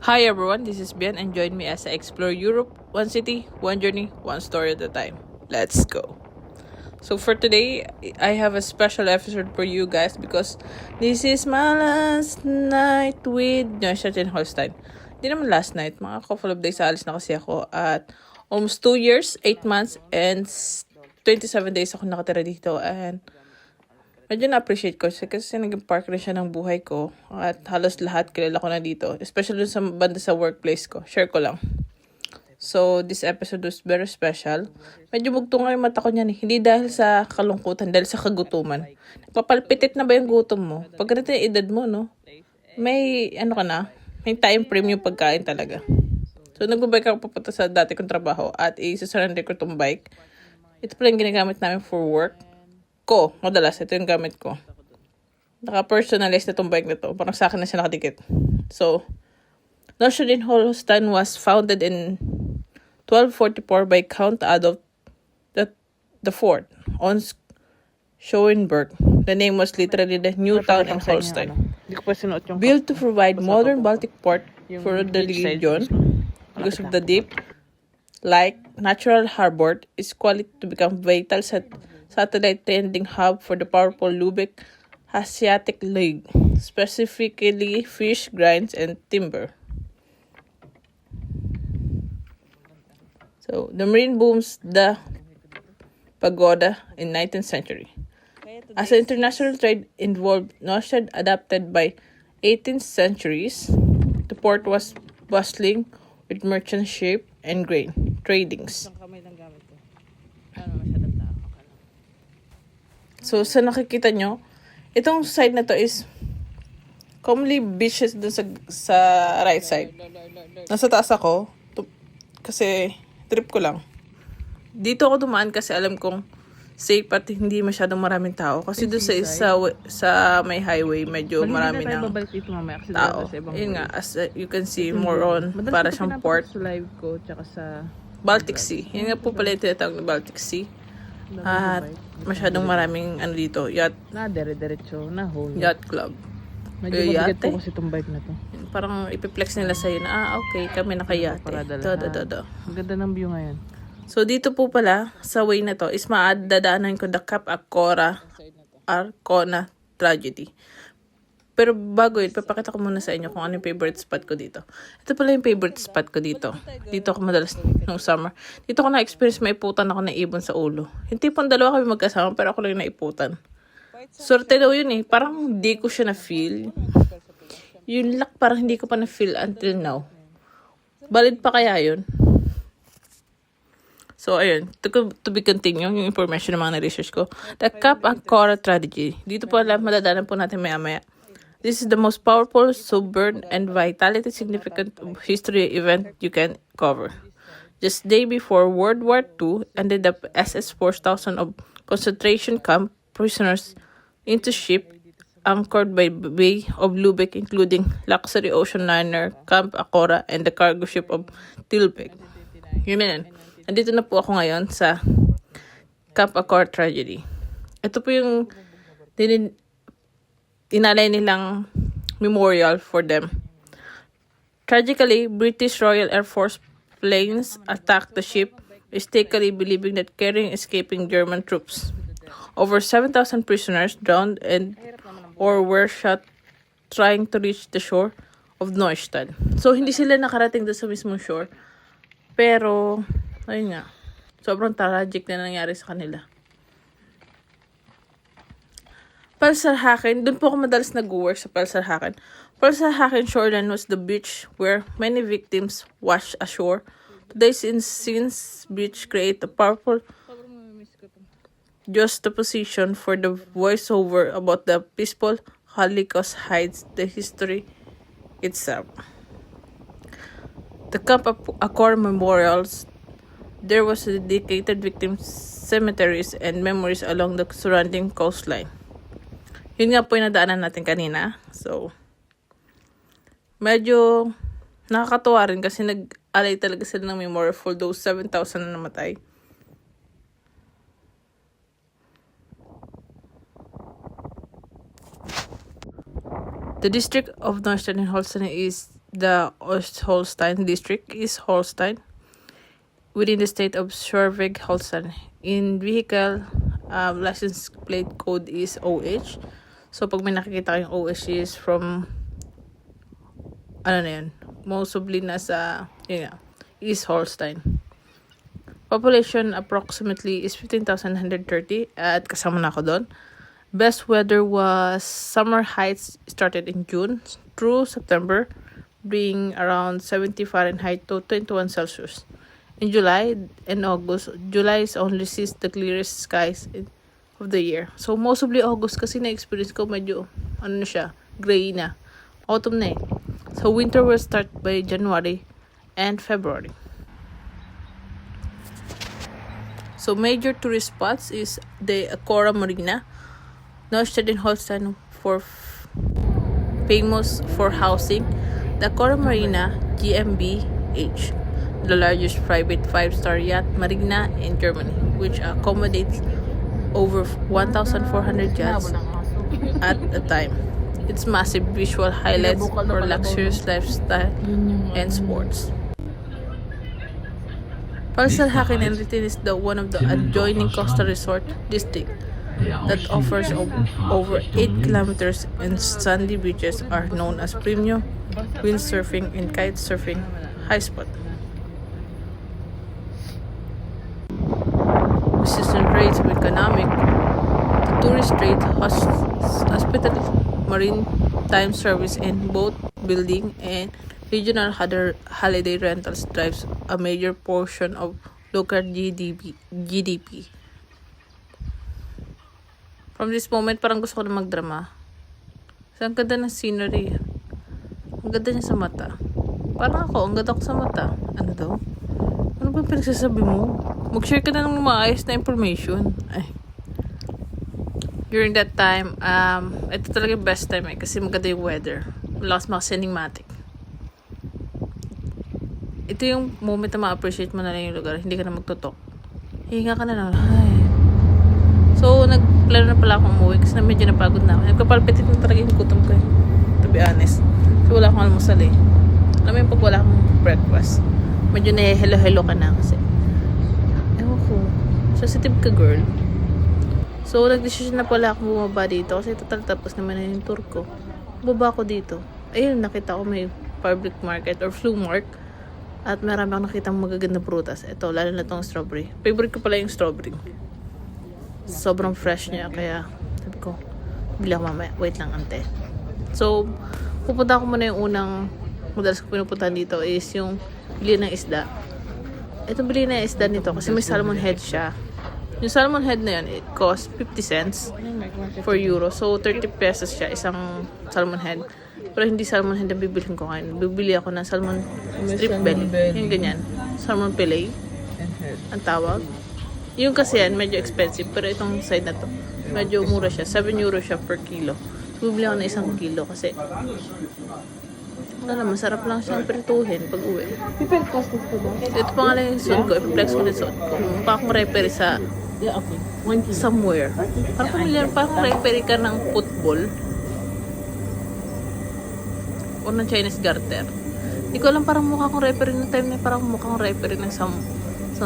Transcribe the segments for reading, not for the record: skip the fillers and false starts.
Hi everyone, this is Ben and join me as I explore Europe, one city, one journey, one story at a time. Let's go. So for today, I have a special episode for you guys because this is my last night with Neustadt and Holstein. Hindi naman last night, mga couple of days alis na kasi ako at almost 2 years, 8 months, and 27 days ako nakatira dito and medyo na-appreciate ko kasi naging park rin siya ng buhay ko at halos lahat kilala ko na dito. Especially sa banda sa workplace ko. Share ko lang. So, this episode was very special. Medyo bugto nga yung mata ko niyan eh. Hindi dahil sa kalungkutan, dahil sa kagutuman. Nagpapalpitit na ba yung gutom mo? Pag ganito yung edad mo, no? May, ka na? May time frame yung pagkain talaga. So, nagbabike ako papunta sa dati kong trabaho at isa-surrender ko itong bike. Ito pala yung ginagamit namin for work. Madalas, ito yung gamit ko. Naka-personalize na tong bike na to. Parang sa akin na siya nakadikit. So, Neustadt and Holstein was founded in 1244 by Count Adolf the Fourth on Schoenberg. The name was literally the new town in Holstein. Built to provide modern Baltic port for the region because of the deep, natural harbor is quality to become vital satellite trading hub for the powerful Lübeck Asiatic League, specifically fish, grains, and timber. So, the marine booms the pagoda in 19th century. As international trade involved, Neustadt adapted by 18th centuries, the port was bustling with merchant ship and grain tradings. So, sa nakikita nyo, itong side na to is commonly beaches dun sa right side. Nasa taas ako, kasi trip ko lang. Dito ako dumaan kasi alam kong safe at hindi masyadong maraming tao. Kasi doon sa may highway, medyo marami ng tao. Yun nga, as you can see, more on para siyang port. Baltic Sea. Yun nga po pala yung tinatawag na Baltic Sea. At masyadong maraming dito, yacht club. Medyo mabigat po kasi itong bike na to. Parang ipiplex nila sa'yo na, okay, kami nakayate. Ang ganda ng view ngayon. So, dito po pala, sa way na to, is maadadaanan ko the Cap Arcona tragedy. Pero bago yun, papakita ko muna sa inyo kung ano yung favorite spot ko dito. Ito pala yung favorite spot ko dito. Dito ako madalas nung summer. Dito ko na-experience maiputan ako ng ibon sa ulo. Yung tipong dalawa kami magkasama, pero ako lang naiputan. Sorte daw yun eh. Parang hindi ko siya na-feel. Yung luck parang hindi ko pa na-feel until now. Valid pa kaya yun? So, ayun. To be continued, yung information ng mga na-research ko. The Cap Arcona tragedy. Dito po alam, madadaanan po natin maya-maya. This is the most powerful, sober, and vitality significant history event you can cover. Just day before World War II, ended up SS 4,000 of concentration camp prisoners into ship anchored by Bay of Lübeck, including luxury ocean liner Camp Acora and the cargo ship of Tilbeck. Yun na. Andito na po ako ngayon sa Camp Acora tragedy. Ito po yung inalay nilang memorial for them. Tragically, British Royal Air Force planes attacked the ship, mistakenly believing that carrying escaping German troops. Over 7,000 prisoners drowned or were shot trying to reach the shore of Neustadt. So, hindi sila nakarating doon sa mismong shore. Pero, ayun nga, sobrang tragic na nangyari sa kanila. Pelsarhaken, doon po ako madalas nag-work sa Pelsarhaken. Pelsarhaken shoreline was the beach where many victims washed ashore. Today's since beach create a powerful juxtaposition for the voiceover about the peaceful Holocaust hides the history itself. The Camp Acora memorials, there was a dedicated victim cemeteries and memories along the surrounding coastline. Yun nga po yung nadaanan natin kanina. So, medyo nakakatuwa rin kasi nag-alay talaga sila ng memory for those 7,000 na namatay. The district of Neustadt and Holstein is the Ostholstein district, East Holstein, within the state of Schleswig-Holstein. In vehicle, license plate code is OH. So, pag may nakikita kayong OH is from, ano na yun, mostly nasa, yun nga, East Holstein. Population approximately is 15,130 at kasama na ako doon. Best weather was summer heights started in June through September, being around 70 Fahrenheit to 21 Celsius. In July and August, July is only sees the clearest skies of the year. So, mostly August kasi na-experience ko medyo, ano na siya, gray na. Autumn na eh. So, winter will start by January and February. So, major tourist spots is the Acora Marina, Neustadt-Holstein for famous for housing. The Acora Marina GmbH, the largest private 5-star yacht marina in Germany, which accommodates over 1,400 yachts at a time. Its massive visual highlights for luxurious lifestyle and sports. Palsalhaken and Ritin is one of the adjoining coastal resort district that offers over 8 kilometers and sandy beaches are known as premium windsurfing and kite surfing high spot. Assistant rates of economic, the tourist rate, hospital, maritime service, and boat building and regional holiday rentals drives a major portion of local GDP. From this moment, parang gusto ko na magdrama. Kasi ang ganda ng scenery. Ang ganda niya sa mata. Parang ako, ang ganda ko sa mata. Ano daw? Ano ba pinagsasabi mo? Mag-share ka na ng maayos na information. Ay. During that time, ito talaga yung best time eh. Kasi maganda yung weather. Malakas maka-cinematic. Ito yung moment na ma-appreciate mo na lang yung lugar. Hindi ka na magtutok. Hihinga ka na lang. Ay. So, nagplano na pala akong umuwi kasi medyo napagod na ako. Nagpapalpitit na talaga yung gutom ko eh. To be honest. Kasi wala akong almusal eh. Alam mo yung pag wala akong breakfast. Medyo na-hello-hello ka na kasi. Ewan ko. Sensitive ka, girl. So, nag-decision na pala akong bumaba dito kasi total tapos naman na yung tour ko. Bumaba ako dito. Ayun, nakita ko may public market or flea market. At marami akong nakita magaganda prutas. Ito, lalo na itong strawberry. Favorite ko pala yung strawberry. Sobrang fresh niya. Kaya, sabi ko, bili ako mamaya. Wait lang, ante. So, pupunta ko muna yung unang madalas ko pinupuntahan dito is yung bili ng isda. Itong bili ng isda nito kasi may salmon head siya. Yung salmon head na yun, it costs 50 cents for euro. So, 30 pesos siya, isang salmon head. Pero hindi salmon head ang bibilihin ko ngayon. Bibili ako ng salmon strip belly. Yung ganyan. Salmon fillet. Ang tawag. Yung kasi yan, medyo expensive. Pero itong side na to, medyo mura siya. 7 euro siya per kilo. Bibili ako ng 1 kilo kasi masarap lang siyang prituhin pag uwi. Ito pa nga lang yung suot ko. I-flex ko na suot ko. Mukha akong referee sa somewhere. Parang familiar, parang referee ka ng football. O ng Chinese garter. Hindi ko alam, parang mukha akong referee ng time na parang mukha akong referee ng some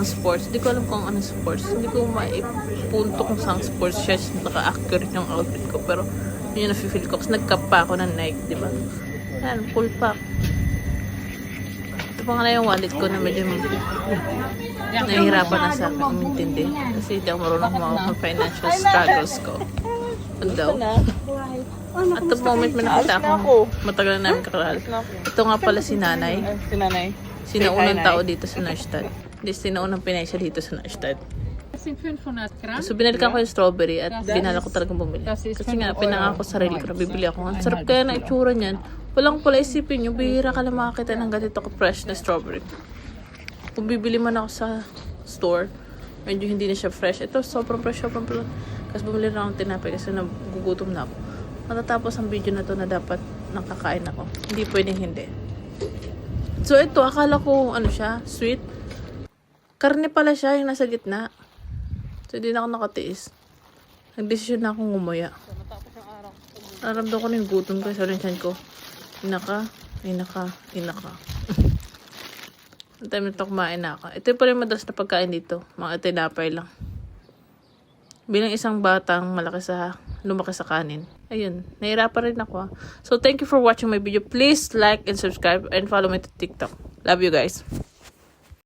sports. Hindi ko alam kung anong sports. Hindi ko maipunto kung saan sports siya. Naka-accurate yung outfit ko. Pero yun yung nafe-feel ko. Kasi nagkap pa ako ng Nike, di ba? Ayan, full pack. Ito pa nga na yung wallet ko na medyo nahihirapan na sa akin umintindi. Kasi hindi ako marunong kumawag ng financial struggles ko. Ano daw? At the moment may nakita ako, matagal na namin kakalala. Ito nga pala si nanay. Si nanay. Sinaunang tao dito sa Neustadt. Hindi, sinaunang Pinay siya dito sa Neustadt. So, binalikan ko yung strawberry at dinala ko talagang bumili. Kasi nga, pinangako sa sarili ko na bibili ako. Ang sarap kaya na itsura niyan. Walang pala isipin nyo, bihira ka lang makakita ng ganito ka-fresh na strawberry. Kung bibili man ako sa store, medyo hindi na siya fresh. Ito, sobrang fresh, sobrang fresh. Kasi bumili na akong tinapay kasi nagugutom na ako. Matatapos ang video na to na dapat nakakain ako. Hindi pwedeng hindi. So, ito, akala ko, ano siya, sweet. Karne pala siya, yung nasa gitna. So, hindi na ako nakatiis. Nag-decision na akong ngumuya. Naramdaman ko na yung gutom ko sa rinsan ko. Inaka. Ang time na ito kumain na ako. Ito pa rin madalas na pagkain dito. Mga tinapay lang. Bilang isang batang lumaki sa kanin. Ayun, nahirapan rin ako. So, thank you for watching my video. Please like and subscribe and follow me to TikTok. Love you guys.